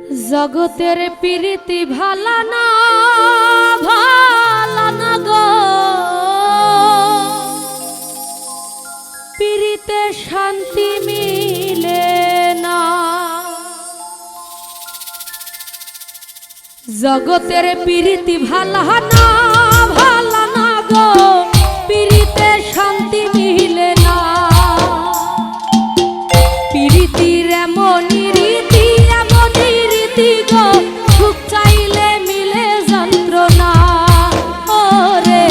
জগতের প্রীতি ভালা না গো, প্রীতে শান্তি মিলে না। জগতের প্রীতি ভালা না গো, প্রীতে শান্তি মিলে না। প্রীতির এমনই রীতি গো, সুখ চাইলে মিলে যন্ত্রণা। ওরে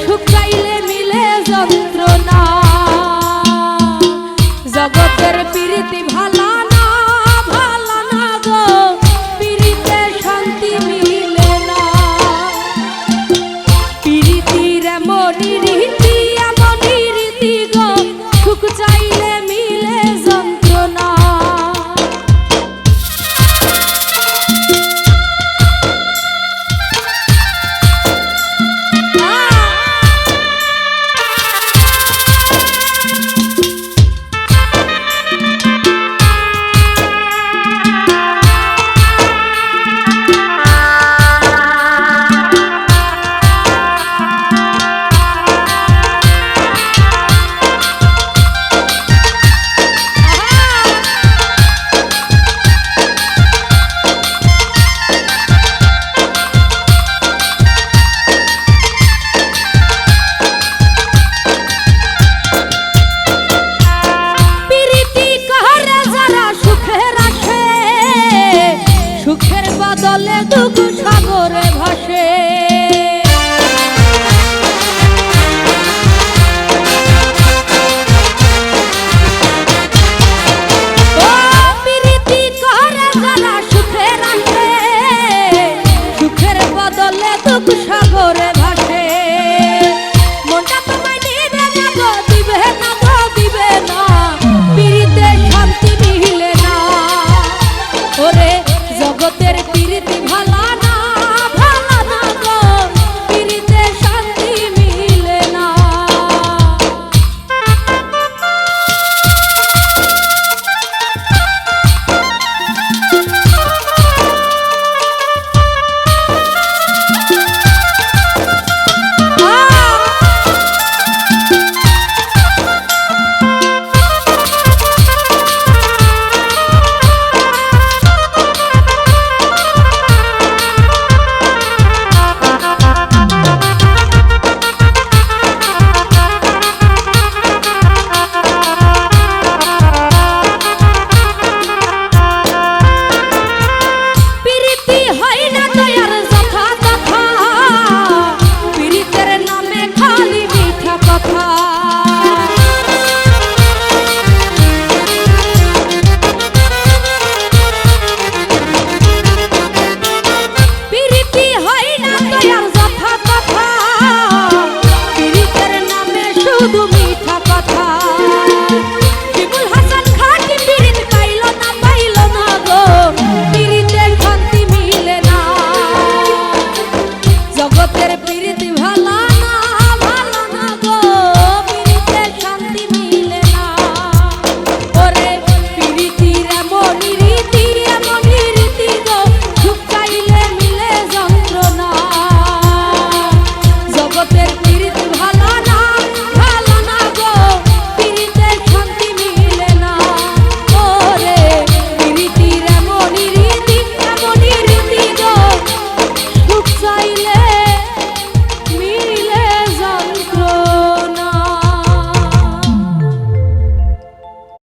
সুখ চাইলে মিলে যন্ত্রণা। জগতের প্রীতি ভালা না গো, প্রীতে শান্তি মিলে না। প্রীতির এমনই রীতি গো, সুখ চাইলে মিলে যন্ত্রণা। সুখের বদলে দুঃখ সাগরে ভাসে।